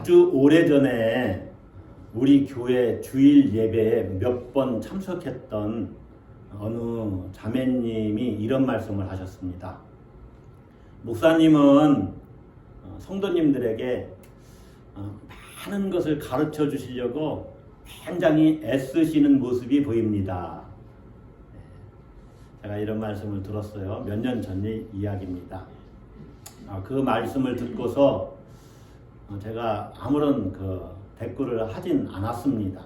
아주 오래전에 우리 교회 주일 예배에 몇 번 참석했던 어느 자매님이 이런 말씀을 하셨습니다. 목사님은 성도님들에게 많은 것을 가르쳐 주시려고 굉장히 애쓰시는 모습이 보입니다. 제가 이런 말씀을 들었어요. 몇 년 전 이야기입니다. 그 말씀을 듣고서 제가 아무런 댓글을 하진 않았습니다.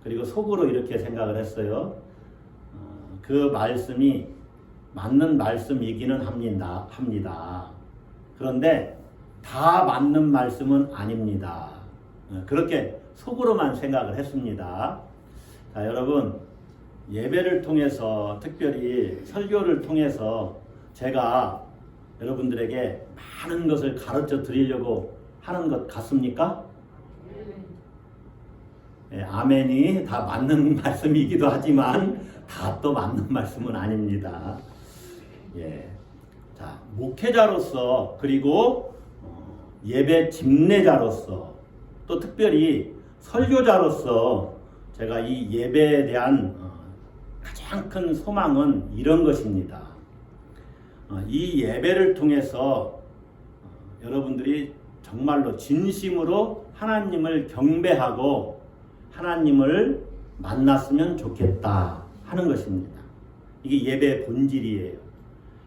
그리고 속으로 이렇게 생각을 했어요. 그 말씀이 맞는 말씀이기는 합니다. 그런데 다 맞는 말씀은 아닙니다. 그렇게 속으로만 생각을 했습니다. 자, 여러분, 예배를 통해서, 특별히 설교를 통해서 제가 여러분들에게 많은 것을 가르쳐 드리려고 하는 것 같습니까? 네, 아멘이 다 맞는 말씀이기도 하지만 다 또 맞는 말씀은 아닙니다. 예. 자, 목회자로서, 그리고 예배 집례자로서, 또 특별히 설교자로서 제가 이 예배에 대한 가장 큰 소망은 이런 것입니다. 이 예배를 통해서 여러분들이 정말로 진심으로 하나님을 경배하고 하나님을 만났으면 좋겠다 하는 것입니다. 이게 예배의 본질이에요.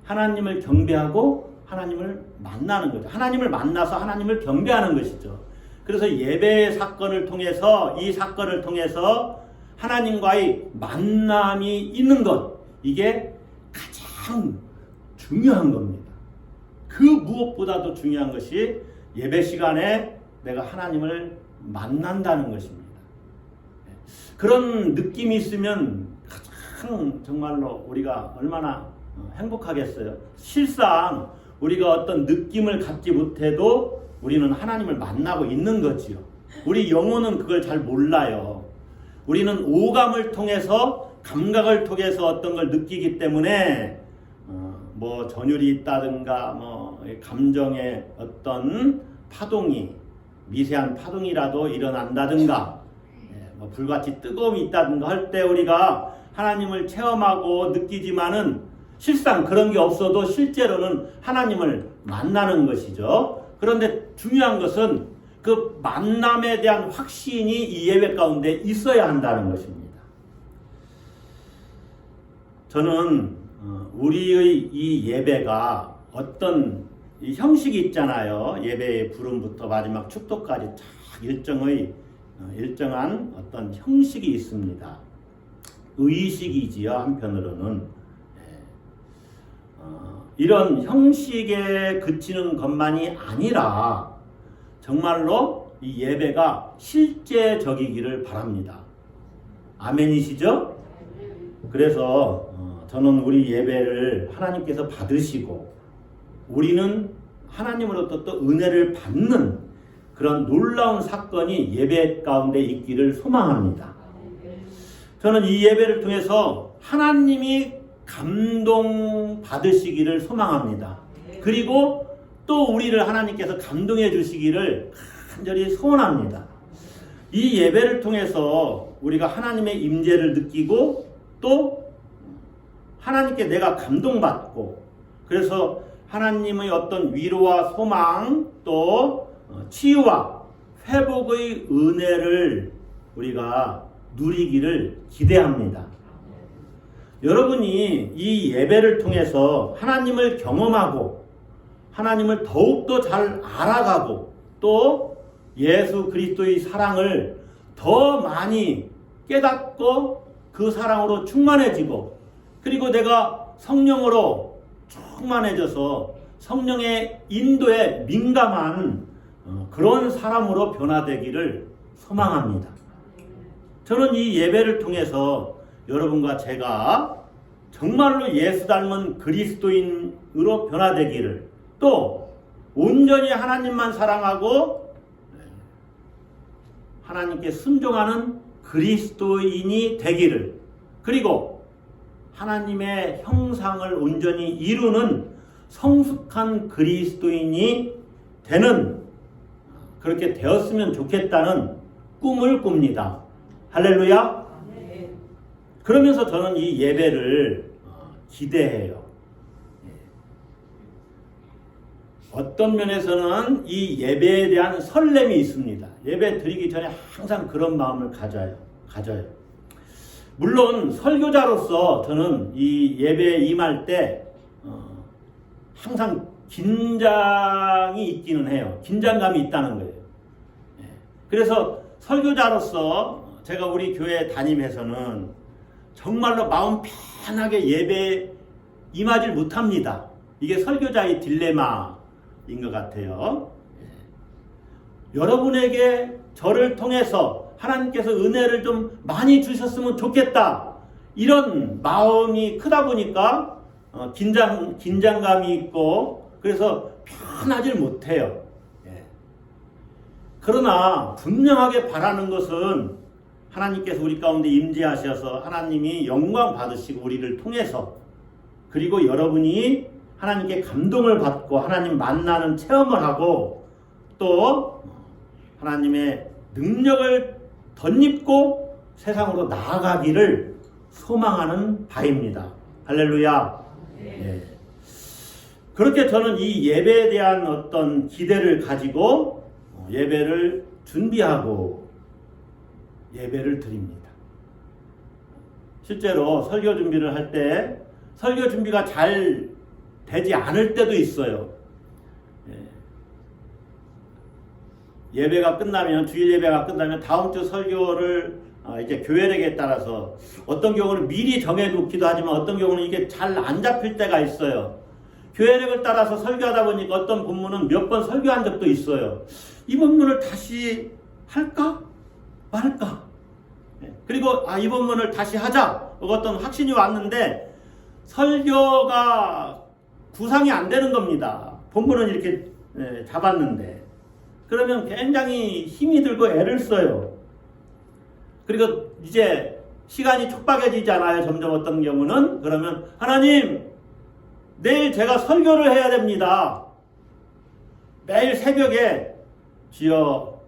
하나님을 경배하고 하나님을 만나는 거죠. 하나님을 만나서 하나님을 경배하는 것이죠. 그래서 예배의 사건을 통해서, 이 사건을 통해서 하나님과의 만남이 있는 것, 이게 가장 중요한 겁니다. 그 무엇보다도 중요한 것이 예배 시간에 내가 하나님을 만난다는 것입니다. 그런 느낌이 있으면 가장 정말로 우리가 얼마나 행복하겠어요. 실상 우리가 어떤 느낌을 갖지 못해도 우리는 하나님을 만나고 있는 거지요. 우리 영혼은 그걸 잘 몰라요. 우리는 오감을 통해서, 감각을 통해서 어떤 걸 느끼기 때문에 뭐 전율이 있다든가 뭐 감정의 어떤 파동이, 미세한 파동이라도 일어난다든가 뭐 불같이 뜨거움이 있다든가 할 때 우리가 하나님을 체험하고 느끼지만은 실상 그런 게 없어도 실제로는 하나님을 만나는 것이죠. 그런데 중요한 것은 그 만남에 대한 확신이 이 예배 가운데 있어야 한다는 것입니다. 저는 우리의 이 예배가 어떤 이 형식이 있잖아요. 예배의 부름부터 마지막 축도까지 쫙 일정한 어떤 형식이 있습니다. 의식이지요, 한편으로는. 이런 형식에 그치는 것만이 아니라 정말로 이 예배가 실제적이기를 바랍니다. 아멘이시죠? 그래서 저는 우리 예배를 하나님께서 받으시고 우리는 하나님으로부터 또 은혜를 받는 그런 놀라운 사건이 예배 가운데 있기를 소망합니다. 저는 이 예배를 통해서 하나님이 감동 받으시기를 소망합니다. 그리고 또 우리를 하나님께서 감동해 주시기를 간절히 소원합니다. 이 예배를 통해서 우리가 하나님의 임재를 느끼고 또 하나님께 내가 감동받고, 그래서 하나님의 어떤 위로와 소망, 또 치유와 회복의 은혜를 우리가 누리기를 기대합니다. 여러분이 이 예배를 통해서 하나님을 경험하고 하나님을 더욱더 잘 알아가고 또 예수 그리스도의 사랑을 더 많이 깨닫고 그 사랑으로 충만해지고, 그리고 내가 성령으로 충만해져서 성령의 인도에 민감한 그런 사람으로 변화되기를 소망합니다. 저는 이 예배를 통해서 여러분과 제가 정말로 예수 닮은 그리스도인으로 변화되기를, 또 온전히 하나님만 사랑하고 하나님께 순종하는 그리스도인이 되기를, 그리고 하나님의 형상을 온전히 이루는 성숙한 그리스도인이 되는 그렇게 되었으면 좋겠다는 꿈을 꿉니다. 할렐루야. 그러면서 저는 이 예배를 기대해요. 어떤 면에서는 이 예배에 대한 설렘이 있습니다. 예배 드리기 전에 항상 그런 마음을 가져요. 물론 설교자로서 저는 이 예배에 임할 때 항상 긴장이 있기는 해요. 긴장감이 있다는 거예요. 그래서 설교자로서 제가 우리 교회 다니면서는 정말로 마음 편하게 예배에 임하지 못합니다. 이게 설교자의 딜레마인 것 같아요. 여러분에게 저를 통해서 하나님께서 은혜를 좀 많이 주셨으면 좋겠다. 이런 마음이 크다 보니까 긴장감이 있고 그래서 편하질 못해요. 그러나 분명하게 바라는 것은 하나님께서 우리 가운데 임재하셔서 하나님이 영광 받으시고 우리를 통해서 그리고 여러분이 하나님께 감동을 받고 하나님 만나는 체험을 하고 또 하나님의 능력을 덧입고 세상으로 나아가기를 소망하는 바입니다. 할렐루야. 네. 그렇게 저는 이 예배에 대한 어떤 기대를 가지고 예배를 준비하고 예배를 드립니다. 실제로 설교 준비를 할 때 설교 준비가 잘 되지 않을 때도 있어요. 예배가 끝나면 주일 예배가 끝나면 다음 주 설교를 이제 교회력에 따라서 어떤 경우는 미리 정해놓기도 하지만 어떤 경우는 이게 잘 안 잡힐 때가 있어요. 교회력을 따라서 설교하다 보니까 어떤 본문은 몇 번 설교한 적도 있어요. 이 본문을 다시 할까 말까? 그리고 이 본문을 다시 하자. 어떤 확신이 왔는데 설교가 구상이 안 되는 겁니다. 본문은 이렇게 잡았는데 그러면 굉장히 힘이 들고 애를 써요. 그리고 이제 시간이 촉박해지잖아요. 점점 어떤 경우는 그러면 하나님 내일 제가 설교를 해야 됩니다. 매일 새벽에 주여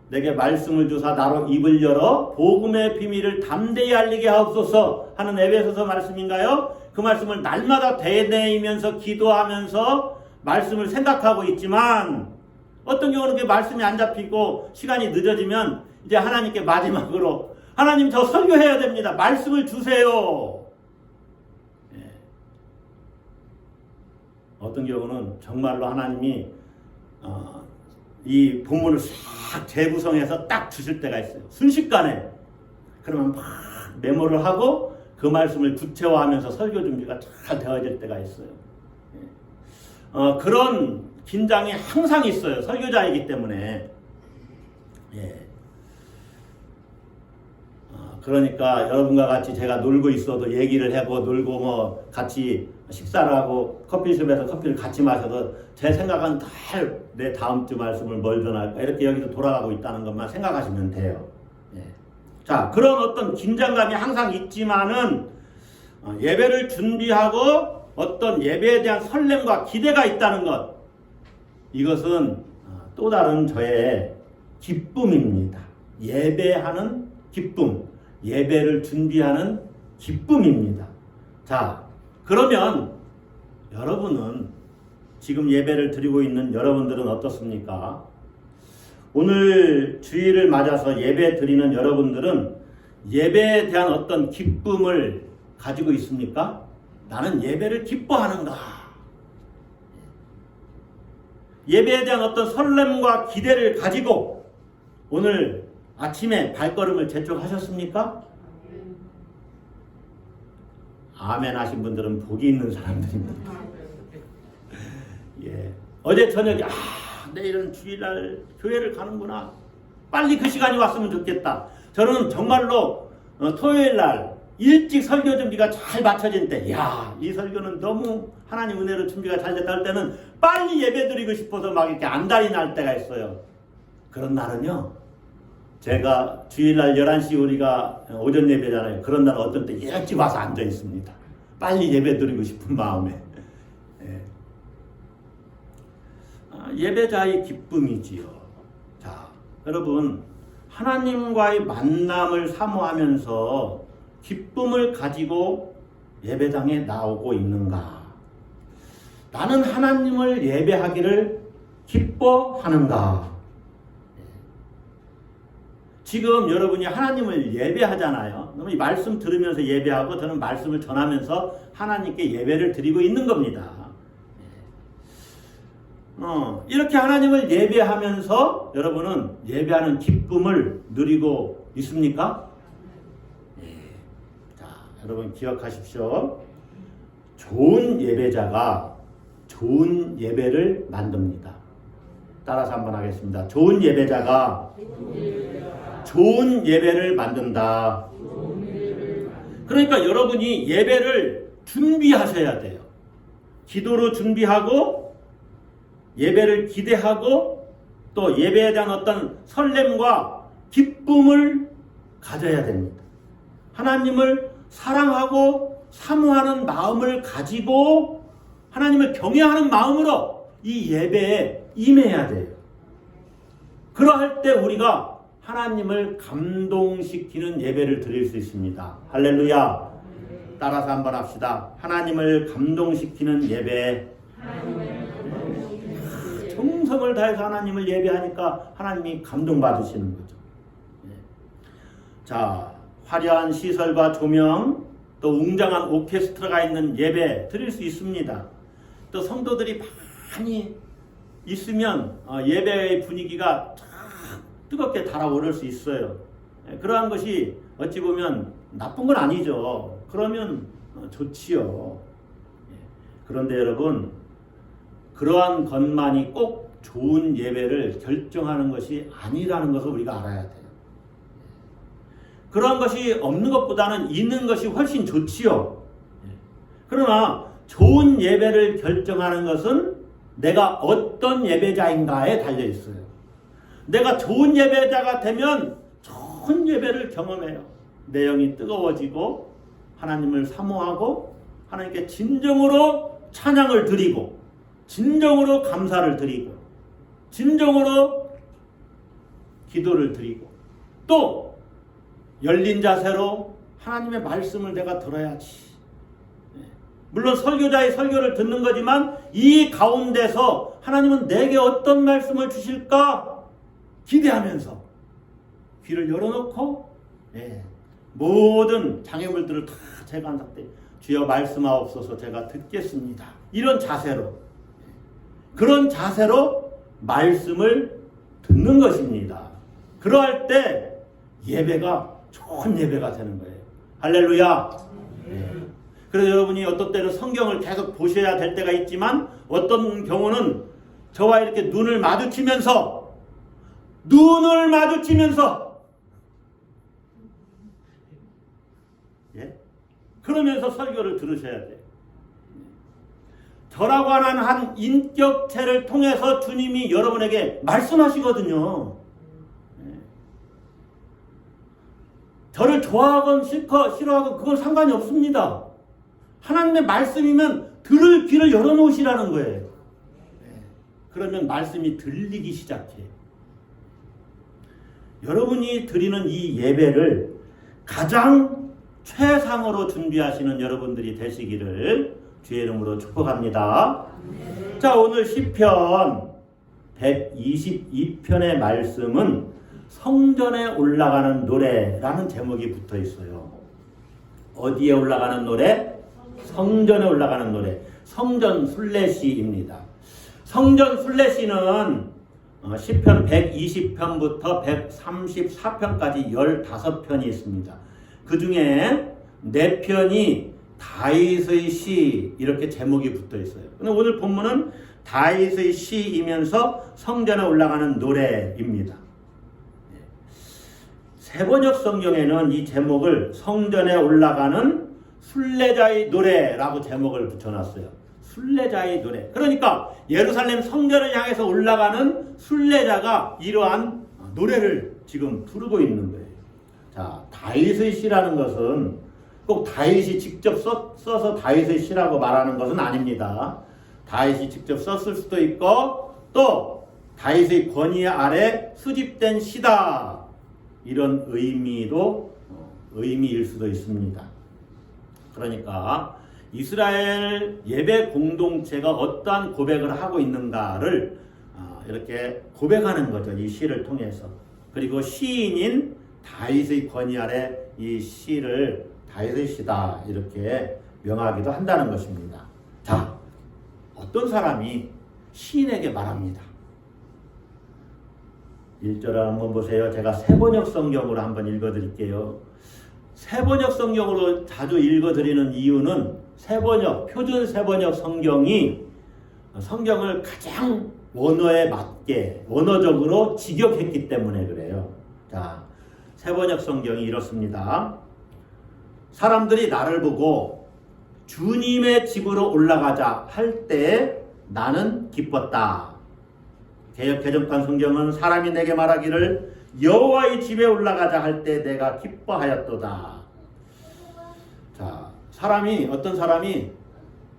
내게 말씀을 주사 나로 입을 열어 복음의 비밀을 담대히 알리게 하옵소서 하는 에베소서 말씀인가요? 그 말씀을 날마다 되뇌이면서 기도하면서 말씀을 생각하고 있지만 어떤 경우는 그 말씀이 안 잡히고 시간이 늦어지면 이제 하나님께 마지막으로 하나님 저 설교해야 됩니다. 말씀을 주세요. 어떤 경우는 정말로 하나님이 이 본문을 싹 재구성해서 딱 주실 때가 있어요. 순식간에. 그러면 막 메모를 하고 그 말씀을 구체화하면서 설교 준비가 잘 되어질 때가 있어요. 그런 긴장이 항상 있어요. 설교자이기 때문에. 그러니까 여러분과 같이 제가 놀고 있어도 얘기를 하고 놀고 뭐 같이 식사를 하고 커피숍에서 커피를 같이 마셔도 제 생각은 다 내 다음 주 말씀을 뭘 전할까 이렇게 여기서 돌아가고 있다는 것만 생각하시면 돼요. 자, 그런 어떤 긴장감이 항상 있지만은 예배를 준비하고 어떤 예배에 대한 설렘과 기대가 있다는 것, 이것은 또 다른 저의 기쁨입니다. 예배하는 기쁨, 예배를 준비하는 기쁨입니다. 자, 그러면 여러분은 지금 예배를 드리고 있는 여러분들은 어떻습니까? 오늘 주일을 맞아서 예배 드리는 여러분들은 예배에 대한 어떤 기쁨을 가지고 있습니까? 나는 예배를 기뻐하는가? 예배에 대한 어떤 설렘과 기대를 가지고 오늘 아침에 발걸음을 재촉하셨습니까? 아멘 하신 분들은 복이 있는 사람들입니다. 어제 저녁에 내일은 주일날 교회를 가는구나. 빨리 그 시간이 왔으면 좋겠다. 저는 정말로 토요일날 일찍 설교 준비가 잘 맞춰진 때, 이 설교는 너무 하나님 은혜로 준비가 잘 됐다 할 때는 빨리 예배 드리고 싶어서 막 이렇게 안달이 날 때가 있어요. 그런 날은요, 제가 주일날 11시 우리가 오전 예배잖아요. 그런 날 어떤 때 일찍 와서 앉아 있습니다. 빨리 예배 드리고 싶은 마음에. 예배자의 기쁨이지요. 자, 여러분, 하나님과의 만남을 사모하면서 기쁨을 가지고 예배당에 나오고 있는가? 나는 하나님을 예배하기를 기뻐하는가? 지금 여러분이 하나님을 예배하잖아요. 이 말씀 들으면서 예배하고 저는 말씀을 전하면서 하나님께 예배를 드리고 있는 겁니다. 이렇게 하나님을 예배하면서 여러분은 예배하는 기쁨을 누리고 있습니까? 자, 여러분 기억하십시오. 좋은 예배자가 좋은 예배를 만듭니다. 따라서 한번 하겠습니다. 좋은 예배자가 좋은 예배를 만든다. 그러니까 여러분이 예배를 준비하셔야 돼요. 기도로 준비하고 예배를 기대하고 또 예배에 대한 어떤 설렘과 기쁨을 가져야 됩니다. 하나님을 사랑하고 사모하는 마음을 가지고 하나님을 경외하는 마음으로 이 예배에 임해야 돼요. 그러할 때 우리가 하나님을 감동시키는 예배를 드릴 수 있습니다. 할렐루야. 따라서 한번 합시다. 하나님을 감동시키는 예배. 정성을 다해서 하나님을 예배하니까 하나님이 감동받으시는 거죠. 자, 화려한 시설과 조명, 또 웅장한 오케스트라가 있는 예배 드릴 수 있습니다. 또 성도들이 많이 있으면 예배의 분위기가 뜨겁게 달아오를 수 있어요. 그러한 것이 어찌 보면 나쁜 건 아니죠. 그러면 좋지요. 그런데 여러분, 그러한 것만이 꼭 좋은 예배를 결정하는 것이 아니라는 것을 우리가 알아야 돼요. 그러한 것이 없는 것보다는 있는 것이 훨씬 좋지요. 그러나 좋은 예배를 결정하는 것은 내가 어떤 예배자인가에 달려 있어요. 내가 좋은 예배자가 되면 좋은 예배를 경험해요. 내 영이 뜨거워지고 하나님을 사모하고 하나님께 진정으로 찬양을 드리고 진정으로 감사를 드리고 진정으로 기도를 드리고 또 열린 자세로 하나님의 말씀을 내가 들어야지. 물론 설교자의 설교를 듣는 거지만 이 가운데서 하나님은 내게 어떤 말씀을 주실까 기대하면서 귀를 열어놓고 모든 장애물들을 다 제가 때 주여 말씀하옵소서 제가 듣겠습니다. 이런 자세로 그런 자세로 말씀을 듣는 것입니다. 그러할 때 예배가 좋은 예배가 되는 거예요. 할렐루야. 그래서 여러분이 어떤 때는 성경을 계속 보셔야 될 때가 있지만 어떤 경우는 저와 이렇게 눈을 마주치면서 그러면서 설교를 들으셔야 돼요. 저라고 하는 한 인격체를 통해서 주님이 여러분에게 말씀하시거든요. 저를 좋아하건 싫어하건 그건 상관이 없습니다. 하나님의 말씀이면 들을 귀를 열어놓으시라는 거예요. 그러면 말씀이 들리기 시작해요. 여러분이 드리는 이 예배를 가장 최상으로 준비하시는 여러분들이 되시기를 주의 이름으로 축복합니다. 자, 오늘 시편 122편의 말씀은 성전에 올라가는 노래라는 제목이 붙어 있어요. 어디에 올라가는 노래? 성전에 올라가는 노래. 성전 순례시입니다. 성전 순례시는 시편 120편부터 134편까지 15편이 있습니다. 그 중에 4편이 다윗의 시 이렇게 제목이 붙어 있어요. 근데 오늘 본문은 다윗의 시이면서 성전에 올라가는 노래입니다. 세번역 성경에는 이 제목을 성전에 올라가는 순례자의 노래라고 제목을 붙여놨어요. 순례자의 노래. 그러니까 예루살렘 성전을 향해서 올라가는 순례자가 이러한 노래를 지금 부르고 있는 거예요. 자, 다윗의 시라는 것은 꼭 다윗이 직접 써서 다윗의 시라고 말하는 것은 아닙니다. 다윗이 직접 썼을 수도 있고 또 다윗의 권위 아래 수집된 시다. 이런 의미일 수도 있습니다. 그러니까 이스라엘 예배 공동체가 어떠한 고백을 하고 있는가를 이렇게 고백하는 거죠. 이 시를 통해서. 그리고 시인인 다윗의 권위 아래 이 시를 다윗의 시다 이렇게 명하기도 한다는 것입니다. 자, 어떤 사람이 시인에게 말합니다. 1절을 한번 보세요. 제가 세번역 성경으로 한번 읽어드릴게요. 세번역 성경으로 자주 읽어드리는 이유는 표준 세번역 성경이 성경을 가장 원어에 맞게 원어적으로 직역했기 때문에 그래요. 자, 세번역 성경이 이렇습니다. 사람들이 나를 보고 주님의 집으로 올라가자 할 때 나는 기뻤다. 개역 개정판 성경은 사람이 내게 말하기를 여호와의 집에 올라가자 할 때 내가 기뻐하였도다. 자, 어떤 사람이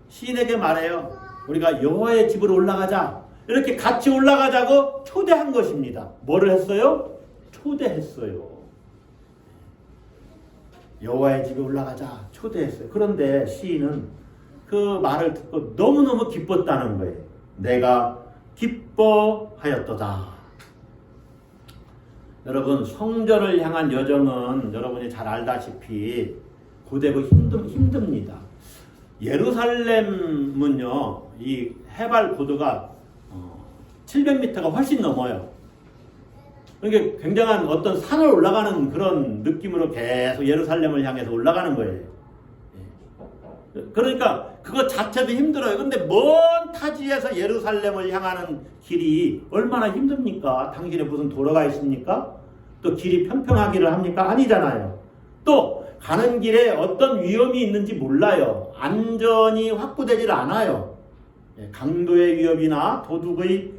시인에게 말해요. 우리가 여호와의 집으로 올라가자. 이렇게 같이 올라가자고 초대한 것입니다. 뭐를 했어요? 초대했어요. 여호와의 집에 올라가자 초대했어요. 그런데 시인은 그 말을 듣고 너무너무 기뻤다는 거예요. 내가 기뻐하였도다. 여러분, 성전을 향한 여정은 여러분이 잘 알다시피 고되고 힘듭니다. 예루살렘은요, 이 해발 고도가 700m가 훨씬 넘어요. 그러니까 굉장한 어떤 산을 올라가는 그런 느낌으로 계속 예루살렘을 향해서 올라가는 거예요. 그러니까 그것 자체도 힘들어요. 근데 먼 타지에서 예루살렘을 향하는 길이 얼마나 힘듭니까? 당신에 무슨 도로가 있습니까? 또 길이 평평하기를 합니까? 아니잖아요. 또 가는 길에 어떤 위험이 있는지 몰라요. 안전이 확보되질 않아요. 강도의 위협이나 도둑의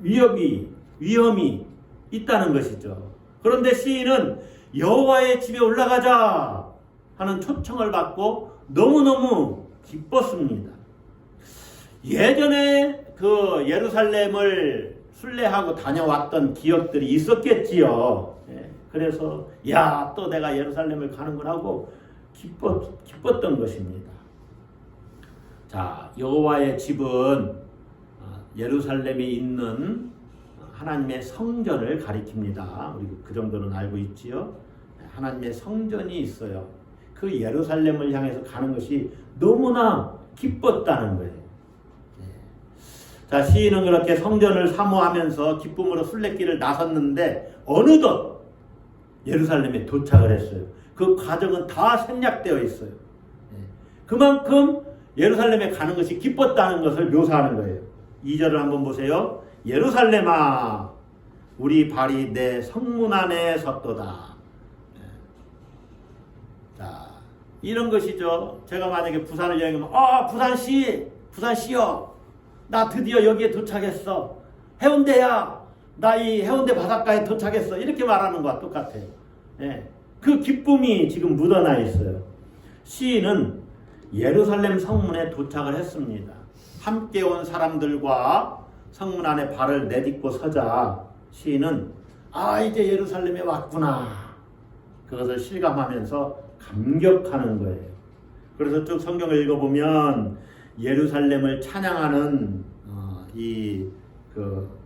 위험이 있다는 것이죠. 그런데 시인은 여호와의 집에 올라가자 하는 초청을 받고 너무너무 기뻤습니다. 예전에 그 예루살렘을 순례하고 다녀왔던 기억들이 있었겠지요. 그래서 또 내가 예루살렘을 가는구나 하고 기뻤던 것입니다. 자, 여호와의 집은 예루살렘에 있는 하나님의 성전을 가리킵니다. 우리 그 정도는 알고 있지요. 하나님의 성전이 있어요. 그 예루살렘을 향해서 가는 것이 너무나 기뻤다는 거예요. 자, 시인은 그렇게 성전을 사모하면서 기쁨으로 순례길을 나섰는데 어느덧 예루살렘에 도착을 했어요. 그 과정은 다 생략되어 있어요. 그만큼 예루살렘에 가는 것이 기뻤다는 것을 묘사하는 거예요. 2절을 한번 보세요. 예루살렘아, 우리 발이 내 성문 안에 섰도다. 자, 이런 것이죠. 제가 만약에 부산을 여행하면 부산시여, 나 드디어 여기에 도착했어. 해운대야, 나 이 해운대 바닷가에 도착했어. 이렇게 말하는 것과 똑같아요. 그 기쁨이 지금 묻어나 있어요. 시인은 예루살렘 성문에 도착을 했습니다. 함께 온 사람들과 성문 안에 발을 내딛고 서자 시인은 이제 예루살렘에 왔구나. 그것을 실감하면서 감격하는 거예요. 그래서 쭉 성경을 읽어보면 예루살렘을 찬양하는 그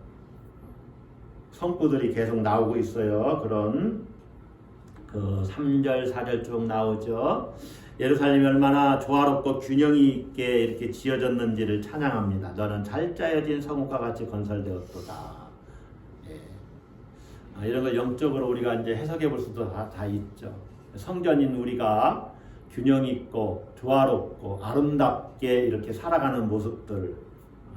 성구들이 계속 나오고 있어요. 그런 그 3절, 4절 쭉 나오죠. 예루살렘이 얼마나 조화롭고 균형이 있게 이렇게 지어졌는지를 찬양합니다. 너는 잘 짜여진 성읍과 같이 건설되었도다. 이런 걸 영적으로 우리가 이제 해석해 볼 수도 다 있죠. 성전인 우리가 균형 있고 조화롭고 아름답게 이렇게 살아가는 모습들,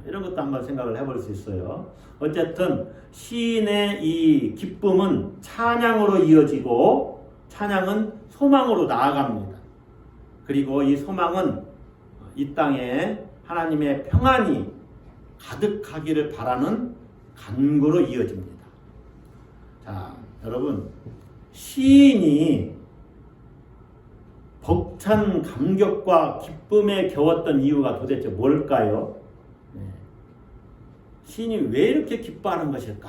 이런 것도 한번 생각을 해볼 수 있어요. 어쨌든 시인의 이 기쁨은 찬양으로 이어지고 찬양은 소망으로 나아갑니다. 그리고 이 소망은 이 땅에 하나님의 평안이 가득하기를 바라는 간구로 이어집니다. 자, 여러분, 시인이 벅찬 감격과 기쁨에 겨웠던 이유가 도대체 뭘까요? 시인이 왜 이렇게 기뻐하는 것일까?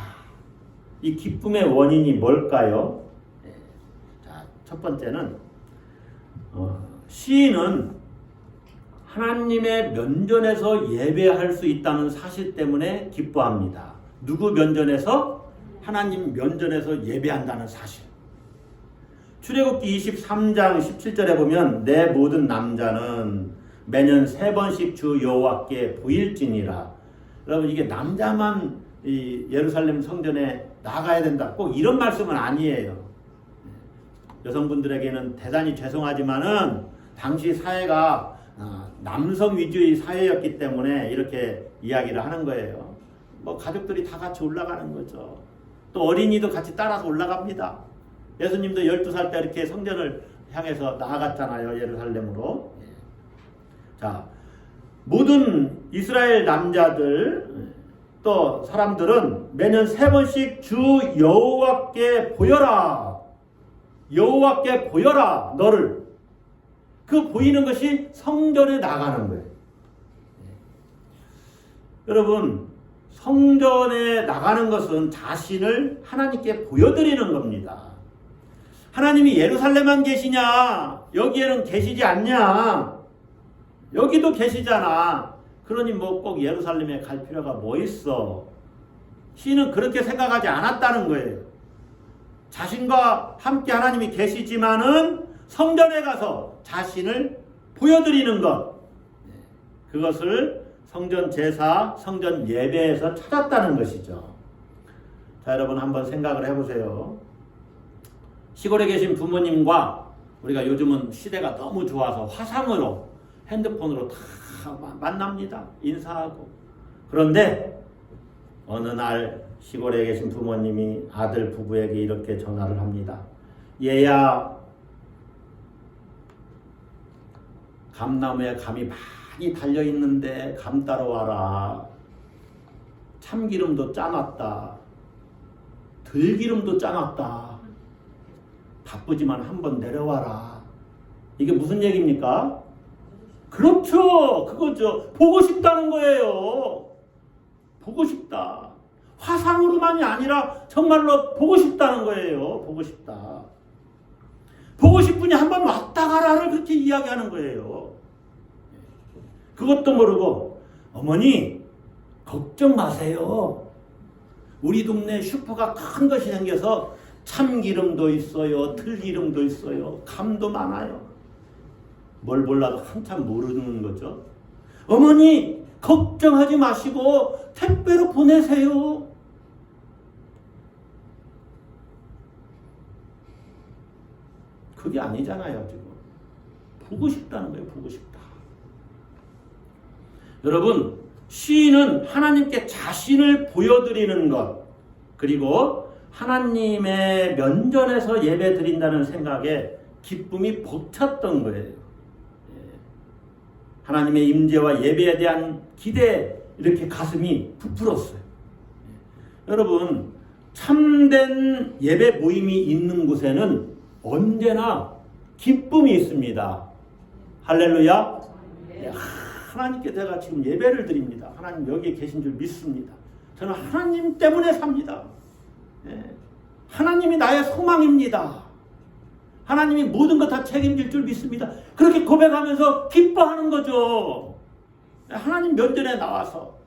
이 기쁨의 원인이 뭘까요? 자, 첫 번째는 시인은 하나님의 면전에서 예배할 수 있다는 사실 때문에 기뻐합니다. 누구 면전에서? 하나님 면전에서 예배한다는 사실. 출애굽기 23장 17절에 보면 내 모든 남자는 매년 3번씩 주 여호와께 보일지니라. 여러분, 이게 남자만 이 예루살렘 성전에 나가야 된다, 꼭 이런 말씀은 아니에요. 여성분들에게는 대단히 죄송하지만은 당시 사회가 남성 위주의 사회였기 때문에 이렇게 이야기를 하는 거예요. 뭐 가족들이 다 같이 올라가는 거죠. 또 어린이도 같이 따라서 올라갑니다. 예수님도 12살 때 이렇게 성전을 향해서 나아갔잖아요, 예루살렘으로. 자, 모든 이스라엘 남자들 또 사람들은 매년 3번씩 주 여호와께 보여라, 여호와께 보여라 너를. 그 보이는 것이 성전에 나가는 거예요. 여러분, 성전에 나가는 것은 자신을 하나님께 보여드리는 겁니다. 하나님이 예루살렘만 계시냐? 여기에는 계시지 않냐? 여기도 계시잖아. 그러니 뭐 꼭 예루살렘에 갈 필요가 뭐 있어? 시인은 그렇게 생각하지 않았다는 거예요. 자신과 함께 하나님이 계시지만은 성전에 가서 자신을 보여드리는 것, 그것을 성전 제사, 성전 예배에서 찾았다는 것이죠. 자, 여러분 한번 생각을 해보세요. 시골에 계신 부모님과 우리가 요즘은 시대가 너무 좋아서 화상으로, 핸드폰으로 다 만납니다. 인사하고. 그런데 어느 날 시골에 계신 부모님이 아들 부부에게 이렇게 전화를 합니다. 얘야, 감나무에 감이 많이 달려있는데 감 따러 와라. 참기름도 짜놨다. 들기름도 짜놨다. 바쁘지만 한번 내려와라. 이게 무슨 얘기입니까? 그렇죠. 그거죠. 보고 싶다는 거예요. 보고 싶다. 화상으로만이 아니라 정말로 보고 싶다는 거예요. 보고 싶다. 보고 싶으니 한번 왔다 가라를 그렇게 이야기하는 거예요. 그것도 모르고 어머니 걱정 마세요. 우리 동네 슈퍼가 큰 것이 생겨서 참기름도 있어요. 들기름도 있어요. 감도 많아요. 뭘 몰라도 한참 모르는 거죠. 어머니 걱정하지 마시고 택배로 보내세요. 그게 아니잖아요. 지금 보고 싶다는 거예요. 보고 싶다. 여러분, 시인은 하나님께 자신을 보여드리는 것, 그리고 하나님의 면전에서 예배 드린다는 생각에 기쁨이 벅찼던 거예요. 하나님의 임재와 예배에 대한 기대에 이렇게 가슴이 부풀었어요. 여러분, 참된 예배 모임이 있는 곳에는 언제나 기쁨이 있습니다. 할렐루야. 하나님께 제가 지금 예배를 드립니다. 하나님 여기에 계신 줄 믿습니다. 저는 하나님 때문에 삽니다. 하나님이 나의 소망입니다. 하나님이 모든 것 다 책임질 줄 믿습니다. 그렇게 고백하면서 기뻐하는 거죠. 하나님 면전에 나와서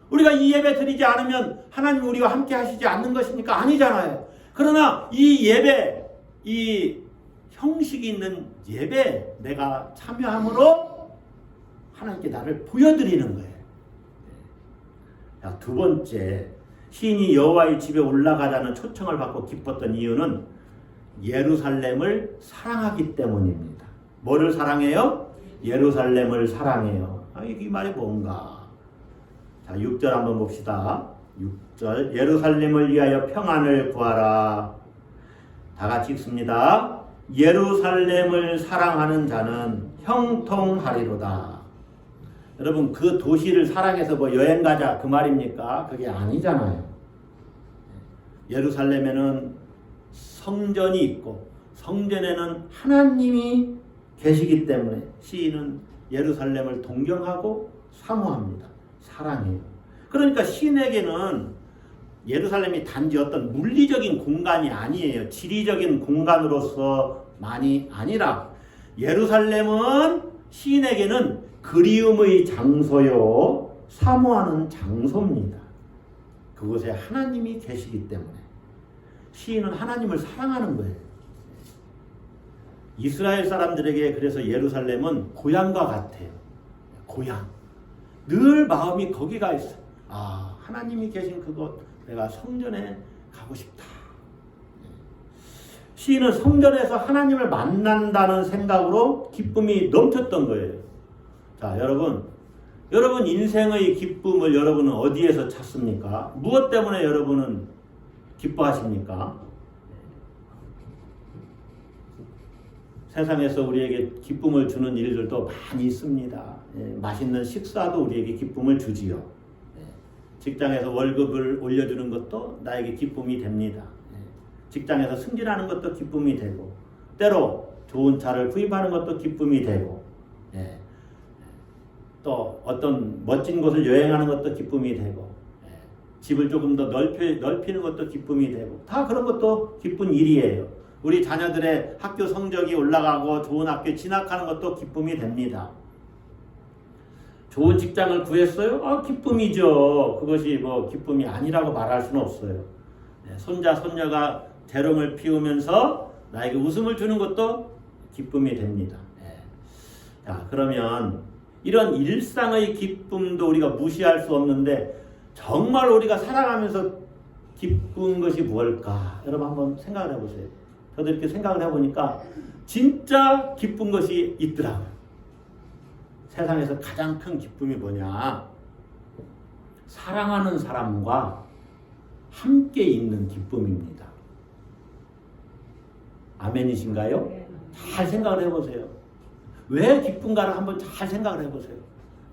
우리가 이 예배 드리지 않으면 하나님 우리와 함께 하시지 않는 것입니까? 아니잖아요. 그러나 이 예배, 이 형식이 있는 예배 내가 참여함으로 하나님께 나를 보여드리는 거예요. 두 번째, 시인이 여호와의 집에 올라가자는 초청을 받고 기뻤던 이유는 예루살렘을 사랑하기 때문입니다. 뭐를 사랑해요? 예루살렘을 사랑해요. 이 말이 뭔가? 자, 6절 한번 봅시다. 6절, 예루살렘을 위하여 평안을 구하라. 다 같이 읽습니다. 예루살렘을 사랑하는 자는 형통하리로다. 여러분, 그 도시를 사랑해서 뭐 여행 가자 그 말입니까? 그게 아니잖아요. 예루살렘에는 성전이 있고 성전에는 하나님이 계시기 때문에 시인은 예루살렘을 동경하고 사모합니다. 사랑해요. 그러니까 시인에게는 예루살렘이 단지 어떤 물리적인 공간이 아니에요. 지리적인 공간으로서만이 아니라 예루살렘은 시인에게는 그리움의 장소요, 사모하는 장소입니다. 그곳에 하나님이 계시기 때문에 시인은 하나님을 사랑하는 거예요. 이스라엘 사람들에게 그래서 예루살렘은 고향과 같아요. 고향. 늘 마음이 거기가 있어. 아, 하나님이 계신 그곳, 내가 성전에 가고 싶다. 시인은 성전에서 하나님을 만난다는 생각으로 기쁨이 넘쳤던 거예요. 자, 여러분 인생의 기쁨을 여러분은 어디에서 찾습니까? 무엇 때문에 여러분은 기뻐하십니까? 세상에서 우리에게 기쁨을 주는 일들도 많이 있습니다. 맛있는 식사도 우리에게 기쁨을 주지요. 직장에서 월급을 올려주는 것도 나에게 기쁨이 됩니다. 직장에서 승진하는 것도 기쁨이 되고, 때로 좋은 차를 구입하는 것도 기쁨이 되고, 또 어떤 멋진 곳을 여행하는 것도 기쁨이 되고, 집을 조금 더 넓히는 것도 기쁨이 되고, 다 그런 것도 기쁜 일이에요. 우리 자녀들의 학교 성적이 올라가고 좋은 학교에 진학하는 것도 기쁨이 됩니다. 좋은 직장을 구했어요? 아, 기쁨이죠. 그것이 뭐 기쁨이 아니라고 말할 수는 없어요. 손자, 손녀가 재롱을 피우면서 나에게 웃음을 주는 것도 기쁨이 됩니다. 자, 그러면 이런 일상의 기쁨도 우리가 무시할 수 없는데 정말 우리가 살아가면서 기쁜 것이 무엇일까? 여러분 한번 생각을 해보세요. 저도 이렇게 생각을 해보니까 진짜 기쁜 것이 있더라고요. 세상에서 가장 큰 기쁨이 뭐냐? 사랑하는 사람과 함께 있는 기쁨입니다. 아멘이신가요? 잘 생각을 해보세요. 왜 기쁜가를 한번 잘 생각을 해보세요.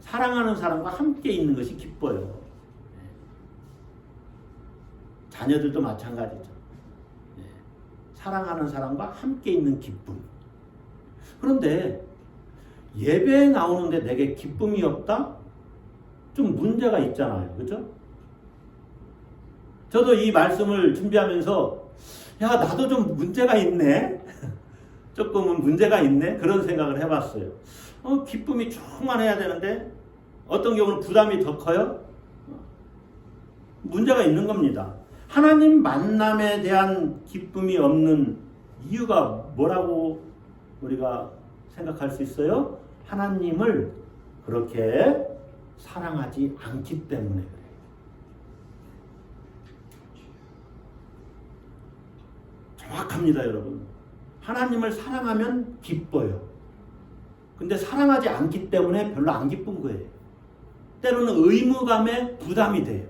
사랑하는 사람과 함께 있는 것이 기뻐요. 자녀들도 마찬가지죠. 사랑하는 사람과 함께 있는 기쁨. 그런데 예배에 나오는데 내게 기쁨이 없다? 좀 문제가 있잖아요. 그죠? 저도 이 말씀을 준비하면서 야, 나도 좀 문제가 있네. 조금은 문제가 있네. 그런 생각을 해봤어요. 기쁨이 충만해야 되는데 어떤 경우는 부담이 더 커요? 문제가 있는 겁니다. 하나님 만남에 대한 기쁨이 없는 이유가 뭐라고 우리가 생각할 수 있어요? 하나님을 그렇게 사랑하지 않기 때문에 그래요. 정확합니다, 여러분. 하나님을 사랑하면 기뻐요. 근데 사랑하지 않기 때문에 별로 안 기쁜 거예요. 때로는 의무감에 부담이 돼요.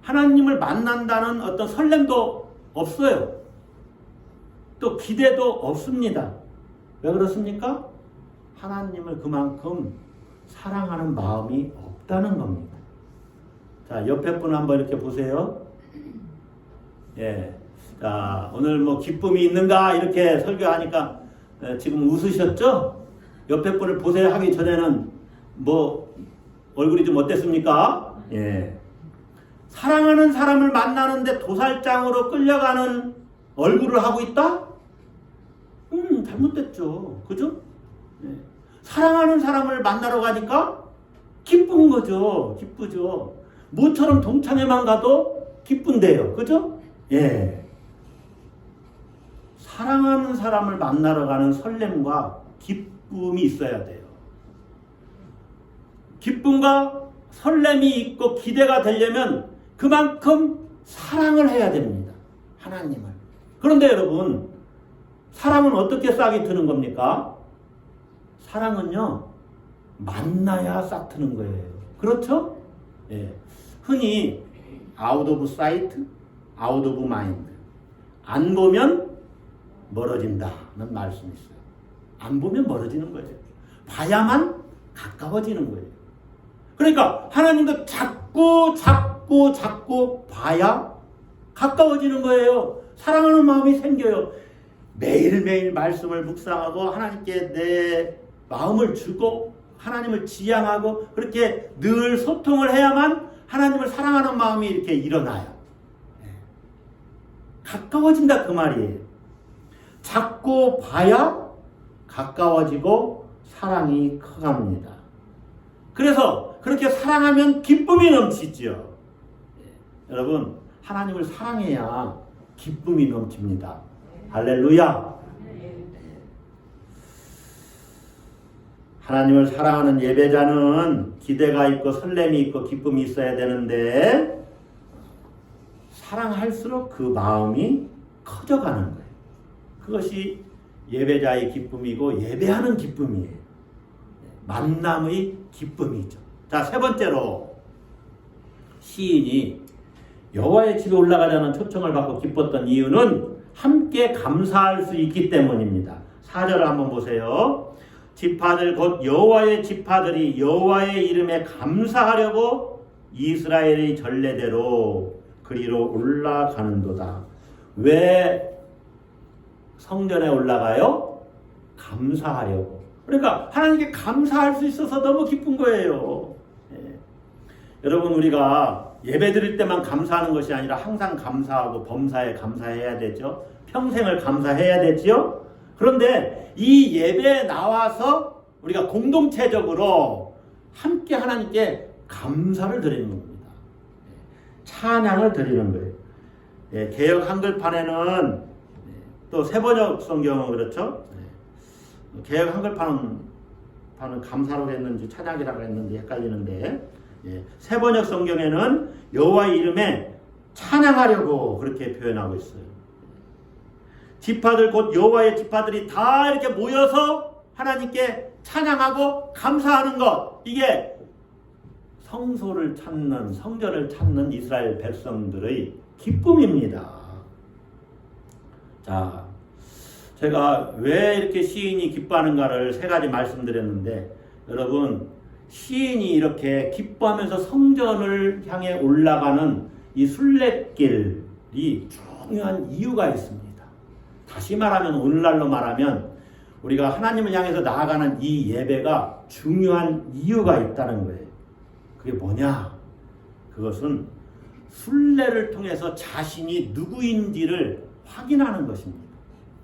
하나님을 만난다는 어떤 설렘도 없어요. 또 기대도 없습니다. 왜 그렇습니까? 하나님을 그만큼 사랑하는 마음이 없다는 겁니다. 자, 옆에 분 한번 이렇게 보세요. 예. 자, 오늘 뭐 기쁨이 있는가 이렇게 설교하니까 지금 웃으셨죠? 옆에 분을 보세요 하기 전에는 뭐 얼굴이 좀 어땠습니까? 예. 사랑하는 사람을 만나는데 도살장으로 끌려가는 얼굴을 하고 있다? 잘못됐죠. 그죠? 예. 사랑하는 사람을 만나러 가니까 기쁜 거죠. 기쁘죠. 모처럼 동창회만 가도 기쁜데요. 그죠? 예. 사랑하는 사람을 만나러 가는 설렘과 기쁨이 있어야 돼요. 기쁨과 설렘이 있고 기대가 되려면 그만큼 사랑을 해야 됩니다. 하나님을. 그런데 여러분, 사랑은 어떻게 싹이 트는 겁니까? 사랑은요, 만나야 싹 트는 거예요. 그렇죠? 예. 흔히 out of sight, out of mind. 안 보면 멀어진다는 말씀이 있어요. 안 보면 멀어지는 거예요. 봐야만 가까워지는 거예요. 그러니까 하나님도 자꾸 봐야 가까워지는 거예요. 사랑하는 마음이 생겨요. 매일매일 말씀을 묵상하고 하나님께 내 마음을 주고 하나님을 지향하고 그렇게 늘 소통을 해야만 하나님을 사랑하는 마음이 이렇게 일어나요. 가까워진다 그 말이에요. 자꾸 봐야 가까워지고 사랑이 커갑니다. 그래서 그렇게 사랑하면 기쁨이 넘치죠. 여러분, 하나님을 사랑해야 기쁨이 넘칩니다. 할렐루야. 하나님을 사랑하는 예배자는 기대가 있고 설렘이 있고 기쁨이 있어야 되는데 사랑할수록 그 마음이 커져가는 거예요. 그것이 예배자의 기쁨이고 예배하는 기쁨이에요. 만남의 기쁨이죠. 자, 세 번째로 시인이 여호와의 집에 올라가자는 초청을 받고 기뻤던 이유는 함께 감사할 수 있기 때문입니다. 4절을 한번 보세요. 지파들 곧 여호와의 지파들이 여호와의 이름에 감사하려고 이스라엘의 전례대로 그리로 올라가는도다. 왜 성전에 올라가요? 감사하려고. 그러니까 하나님께 감사할 수 있어서 너무 기쁜 거예요. 여러분, 우리가 예배 드릴 때만 감사하는 것이 아니라 항상 감사하고 범사에 감사해야 되죠. 평생을 감사해야 되지요. 그런데 이 예배에 나와서 우리가 공동체적으로 함께 하나님께 감사를 드리는 겁니다. 찬양을 드리는 거예요. 개역 한글판에는 또 세번역 성경은 그렇죠. 개역 한글판은 감사로 했는지 찬양이라고 했는지 헷갈리는데 세번역 성경에는 여호와의 이름에 찬양하려고 그렇게 표현하고 있어요. 지파들 곧 여호와의 지파들이 다 이렇게 모여서 하나님께 찬양하고 감사하는 것, 이게 성소를 찾는, 성전을 찾는 이스라엘 백성들의 기쁨입니다. 자, 제가 왜 이렇게 시인이 기뻐하는가를 세 가지 말씀드렸는데, 여러분, 시인이 이렇게 기뻐하면서 성전을 향해 올라가는 이 순례길이 중요한 이유가 있습니다. 다시 말하면, 오늘날로 말하면 우리가 하나님을 향해서 나아가는 이 예배가 중요한 이유가 있다는 거예요. 그게 뭐냐? 그것은 순례를 통해서 자신이 누구인지를 확인하는 것입니다.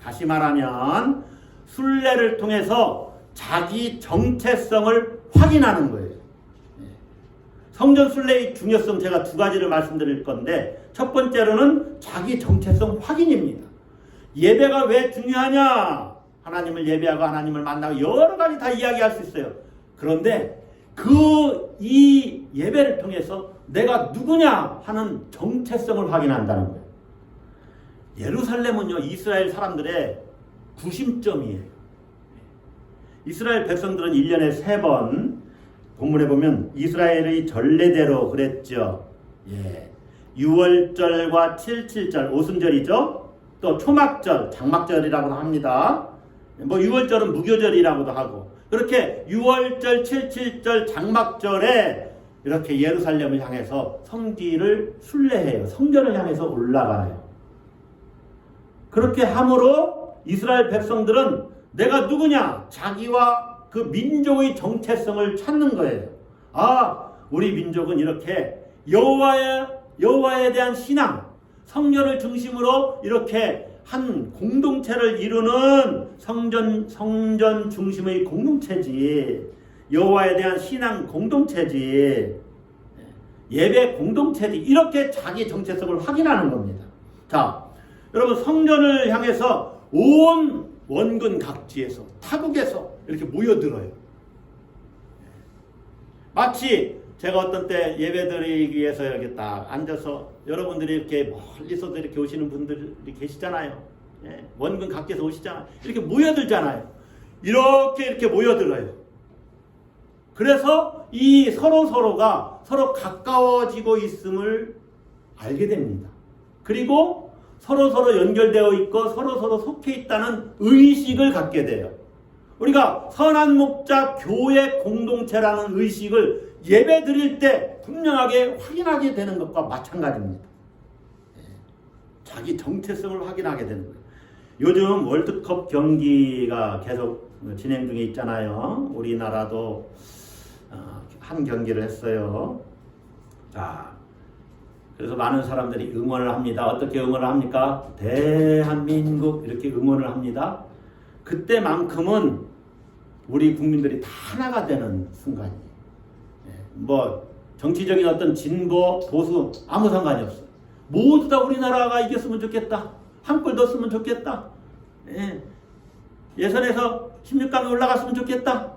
다시 말하면 순례를 통해서 자기 정체성을 확인하는 거예요. 성전 순례의 중요성 제가 두 가지를 말씀드릴 건데, 첫 번째로는 자기 정체성 확인입니다. 예배가 왜 중요하냐? 하나님을 예배하고 하나님을 만나고 여러 가지 다 이야기할 수 있어요. 그런데 이 예배를 통해서 내가 누구냐 하는 정체성을 확인한다는 거예요. 예루살렘은요, 이스라엘 사람들의 구심점이에요. 이스라엘 백성들은 1년에 3번, 본문에 보면 이스라엘의 전례대로 그랬죠. 6월절과 7.7절, 오순절이죠. 또 초막절, 장막절이라고도 합니다. 6월절은 무교절이라고도 하고, 그렇게 6월절, 7.7절, 장막절에 이렇게 예루살렘을 향해서 성지를 순례해요. 성전을 향해서 올라가요. 그렇게 함으로 이스라엘 백성들은 내가 누구냐? 자기와 그 민족의 정체성을 찾는 거예요. 아, 우리 민족은 이렇게 여호와에 대한 신앙, 성전을 중심으로 이렇게 한 공동체를 이루는 성전 중심의 공동체지, 여호와에 대한 신앙 공동체지, 예배 공동체지, 이렇게 자기 정체성을 확인하는 겁니다. 자, 여러분, 성전을 향해서 온 원근 각지에서, 타국에서 이렇게 모여들어요. 마치 제가 어떤 때 예배드리기 위해서 이렇게 딱 앉아서 여러분들이 이렇게 멀리서도 이렇게 오시는 분들이 계시잖아요. 원근 각지에서 오시잖아요. 이렇게 모여들잖아요. 이렇게 모여들어요. 그래서 이 서로가 서로 가까워지고 있음을 알게 됩니다. 그리고 서로 연결되어 있고 서로 속해 있다는 의식을 갖게 돼요. 우리가 선한 목자 교회 공동체라는 의식을 예배 드릴 때 분명하게 확인하게 되는 것과 마찬가지입니다. 자기 정체성을 확인하게 되는 거예요. 요즘 월드컵 경기가 계속 진행 중에 있잖아요. 우리나라도 한 경기를 했어요. 자, 그래서 많은 사람들이 응원을 합니다. 어떻게 응원을 합니까? 대한민국 이렇게 응원을 합니다. 그때만큼은 우리 국민들이 다 하나가 되는 순간이에요. 뭐 정치적인 어떤 진보, 보수 아무 상관이 없어요. 모두 다 우리나라가 이겼으면 좋겠다. 한 골 넣었으면 좋겠다. 예선에서 16강에 올라갔으면 좋겠다.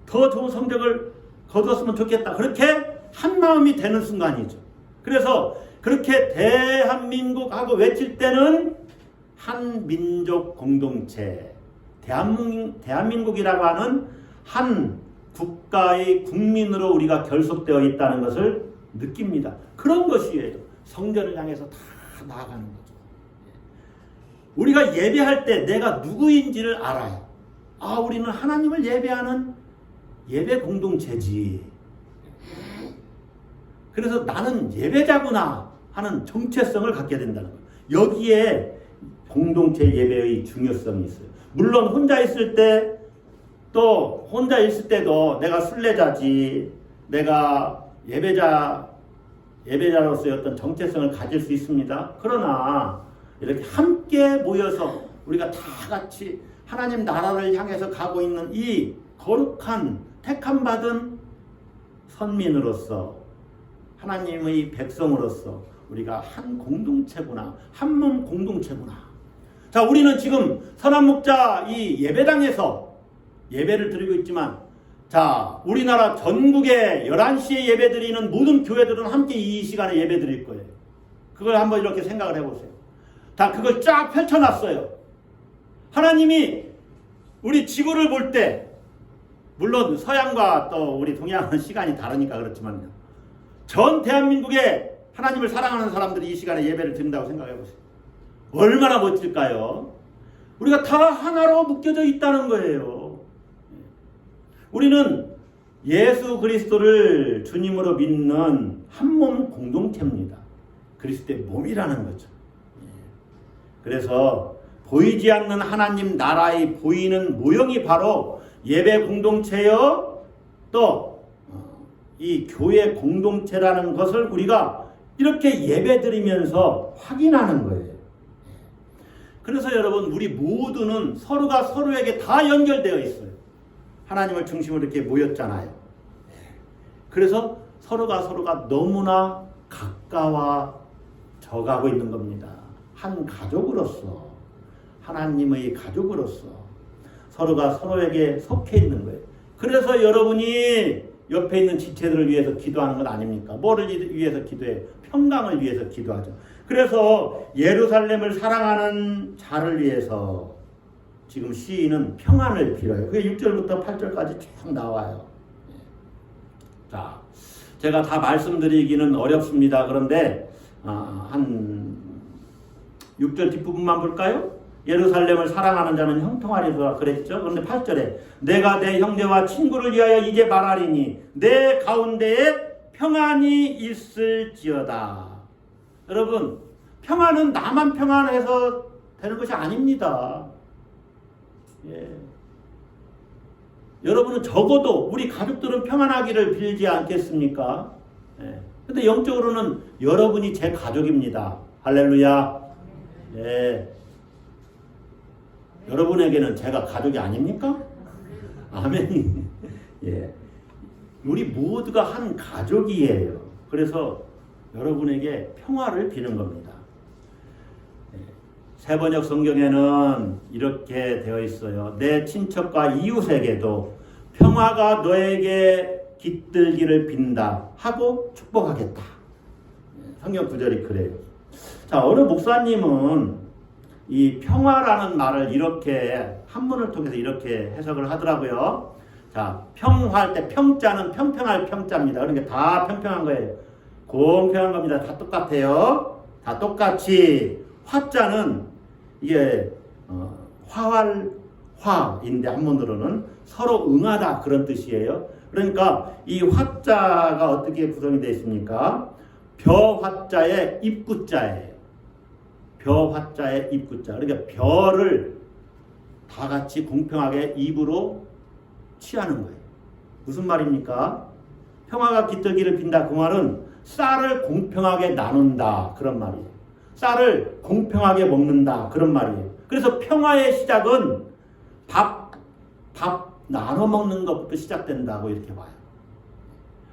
더 좋은 성적을 거두었으면 좋겠다. 그렇게 한 마음이 되는 순간이죠. 그래서 그렇게 대한민국하고 외칠 때는 한 민족 공동체, 대한민국이라고 하는 한 국가의 국민으로 우리가 결속되어 있다는 것을 느낍니다. 그런 것이에요. 성전을 향해서 다 나아가는 거죠. 우리가 예배할 때 내가 누구인지를 알아요. 아, 우리는 하나님을 예배하는 예배 공동체지. 그래서 나는 예배자구나 하는 정체성을 갖게 된다는 거예요. 여기에 공동체 예배의 중요성이 있어요. 물론 혼자 있을 때도 내가 순례자지, 내가 예배자로서의 어떤 정체성을 가질 수 있습니다. 그러나 이렇게 함께 모여서 우리가 다 같이 하나님 나라를 향해서 가고 있는 이 거룩한 택함받은 선민으로서, 하나님의 백성으로서 우리가 한 공동체구나, 한 몸 공동체구나. 자, 우리는 지금 선한목자 이 예배당에서 예배를 드리고 있지만, 자, 우리나라 전국에 11시에 예배 드리는 모든 교회들은 함께 이 시간에 예배 드릴 거예요. 그걸 한번 이렇게 생각을 해보세요. 다 그걸 쫙 펼쳐놨어요. 하나님이 우리 지구를 볼 때, 물론 서양과 또 우리 동양은 시간이 다르니까 그렇지만요, 전 대한민국에 하나님을 사랑하는 사람들이 이 시간에 예배를 드린다고 생각해보세요. 얼마나 멋질까요? 우리가 다 하나로 묶여져 있다는 거예요. 우리는 예수 그리스도를 주님으로 믿는 한 몸 공동체입니다. 그리스도의 몸이라는 거죠. 그래서 보이지 않는 하나님 나라의 보이는 모형이 바로 예배 공동체여 또 이 교회 공동체라는 것을 우리가 이렇게 예배 드리면서 확인하는 거예요. 그래서 여러분, 우리 모두는 서로가 서로에게 다 연결되어 있어요. 하나님을 중심으로 이렇게 모였잖아요. 그래서 서로가 너무나 가까워져 가고 있는 겁니다. 한 가족으로서, 하나님의 가족으로서 서로가 서로에게 속해 있는 거예요. 그래서 여러분이 옆에 있는 지체들을 위해서 기도하는 건 아닙니까? 뭐를 위해서 기도해요? 평강을 위해서 기도하죠. 그래서 예루살렘을 사랑하는 자를 위해서 지금 시인은 평안을 빌어요. 그게 6절부터 8절까지 쭉 나와요. 자, 제가 다 말씀드리기는 어렵습니다. 그런데 한 6절 뒷부분만 볼까요? 예루살렘을 사랑하는 자는 형통하리라 그랬죠. 그런데 8절에 내가 내 형제와 친구를 위하여 이제 말하리니 내 가운데에 평안이 있을지어다. 여러분, 평안은 나만 평안해서 되는 것이 아닙니다. 여러분은 적어도 우리 가족들은 평안하기를 빌지 않겠습니까? 근데 영적으로는 여러분이 제 가족입니다. 할렐루야. 여러분에게는 제가 가족이 아닙니까? 아멘. 우리 모두가 한 가족이에요. 그래서 여러분에게 평화를 비는 겁니다. 세번역 성경에는 이렇게 되어 있어요. 내 친척과 이웃에게도 평화가 너에게 깃들기를 빈다 하고 축복하겠다. 성경 구절이 그래요. 자, 어느 목사님은 이 평화라는 말을 이렇게 한문을 통해서 이렇게 해석을 하더라고요. 자, 평화할 때 평자는 평평할 평자입니다. 그러니까 다 평평한 거예요. 공평한 겁니다. 다 똑같아요. 다 똑같이. 화자는 이게 화인데 한문으로는 서로 응하다 그런 뜻이에요. 그러니까 이 화자가 어떻게 구성이 되어 있습니까? 벼 화자의 입구자예요. 벼 화자의 입구자. 그러니까 벼를 다 같이 공평하게 입으로 취하는 거예요. 무슨 말입니까? 평화가 깃들기를 빈다. 그 말은 쌀을 공평하게 나눈다. 그런 말이에요. 쌀을 공평하게 먹는다. 그런 말이에요. 그래서 평화의 시작은 밥 나눠 먹는 것부터 시작된다고 이렇게 봐요.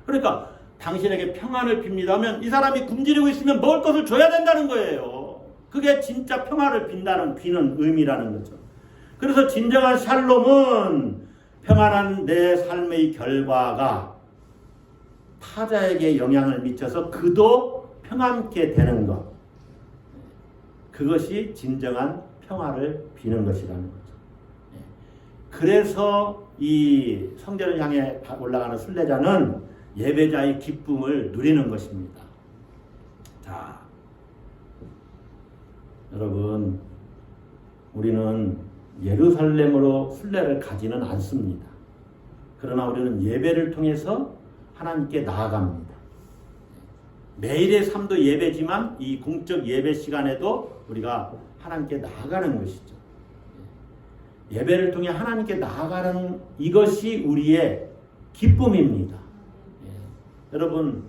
그러니까 당신에게 평안을 빕니다 하면 이 사람이 굶주리고 있으면 먹을 것을 줘야 된다는 거예요. 그게 진짜 평화를 비는 의미라는 거죠. 그래서 진정한 샬롬은 평안한 내 삶의 결과가 타자에게 영향을 미쳐서 그도 평안케 되는 것. 그것이 진정한 평화를 비는 것이라는 거죠. 그래서 이 성전을 향해 올라가는 순례자는 예배자의 기쁨을 누리는 것입니다. 자, 여러분, 우리는 예루살렘으로 순례를 가지는 않습니다. 그러나 우리는 예배를 통해서 하나님께 나아갑니다. 매일의 삶도 예배지만 이 공적 예배 시간에도 우리가 하나님께 나아가는 것이죠. 예배를 통해 하나님께 나아가는 이것이 우리의 기쁨입니다. 여러분,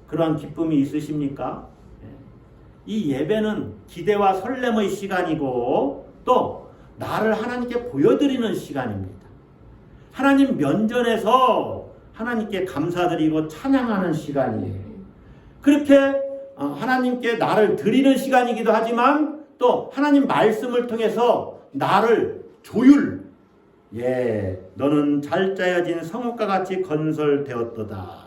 그러한 기쁨이 있으십니까? 이 예배는 기대와 설렘의 시간이고 또 나를 하나님께 보여드리는 시간입니다. 하나님 면전에서 하나님께 감사드리고 찬양하는 시간이에요. 그렇게 하나님께 나를 드리는 시간이기도 하지만 또 하나님 말씀을 통해서 나를 너는 잘 짜여진 성읍과 같이 건설되었도다.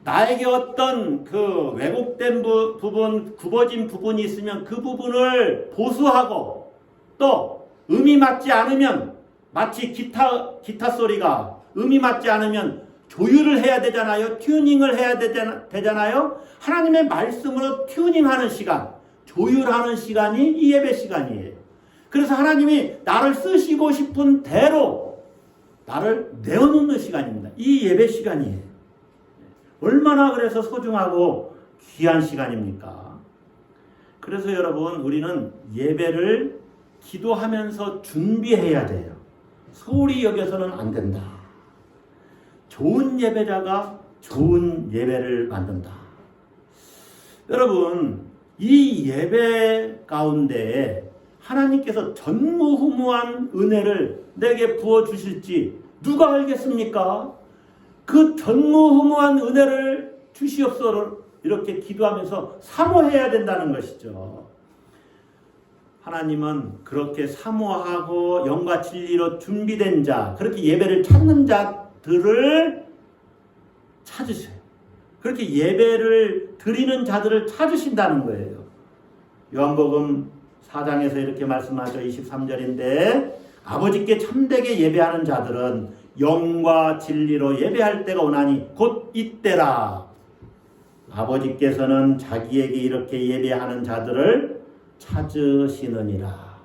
나에게 어떤 그 왜곡된 부분, 굽어진 부분이 있으면 그 부분을 보수하고 또 음이 맞지 않으면 마치 기타 소리가 음이 맞지 않으면 조율을 해야 되잖아요. 튜닝을 해야 되잖아요. 하나님의 말씀으로 튜닝하는 시간, 조율하는 시간이 이 예배 시간이에요. 그래서 하나님이 나를 쓰시고 싶은 대로 나를 내어놓는 시간입니다. 이 예배 시간이에요. 얼마나 그래서 소중하고 귀한 시간입니까? 그래서 여러분, 우리는 예배를 기도하면서 준비해야 돼요. 소홀히 여겨서는 안 된다. 좋은 예배자가 좋은 예배를 만든다. 여러분, 이 예배 가운데 하나님께서 전무후무한 은혜를 내게 부어주실지 누가 알겠습니까? 그 전무후무한 은혜를 주시옵소서 이렇게 기도하면서 사모해야 된다는 것이죠. 하나님은 그렇게 사모하고 영과 진리로 준비된 자, 그렇게 예배를 찾는 자들을 찾으셔요. 그렇게 예배를 드리는 자들을 찾으신다는 거예요. 요한복음 4장에서 이렇게 말씀하죠. 23절인데 아버지께 참되게 예배하는 자들은 영과 진리로 예배할 때가 오나니 곧 이때라. 아버지께서는 자기에게 이렇게 예배하는 자들을 찾으시느니라.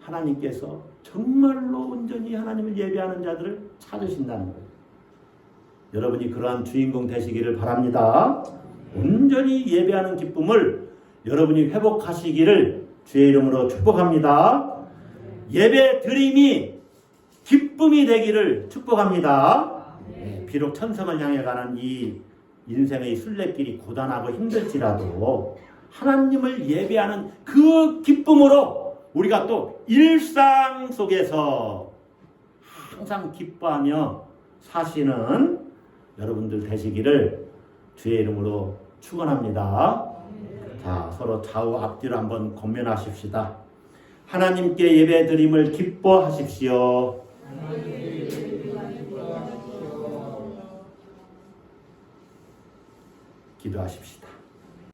하나님께서 정말로 온전히 하나님을 예배하는 자들을 찾으신다는 거예요. 여러분이 그러한 주인공 되시기를 바랍니다. 온전히 예배하는 기쁨을 여러분이 회복하시기를 주의 이름으로 축복합니다. 예배 드림이 기쁨이 되기를 축복합니다. 비록 천성을 향해 가는 이 인생의 순례길이 고단하고 힘들지라도 하나님을 예배하는 그 기쁨으로 우리가 또 일상 속에서 항상 기뻐하며 사시는 여러분들 되시기를 주의 이름으로 축원합니다. 자, 서로 좌우 앞뒤로 한번 권면하십시다. 하나님께 예배드림을 기뻐하십시오. 기도하십시다.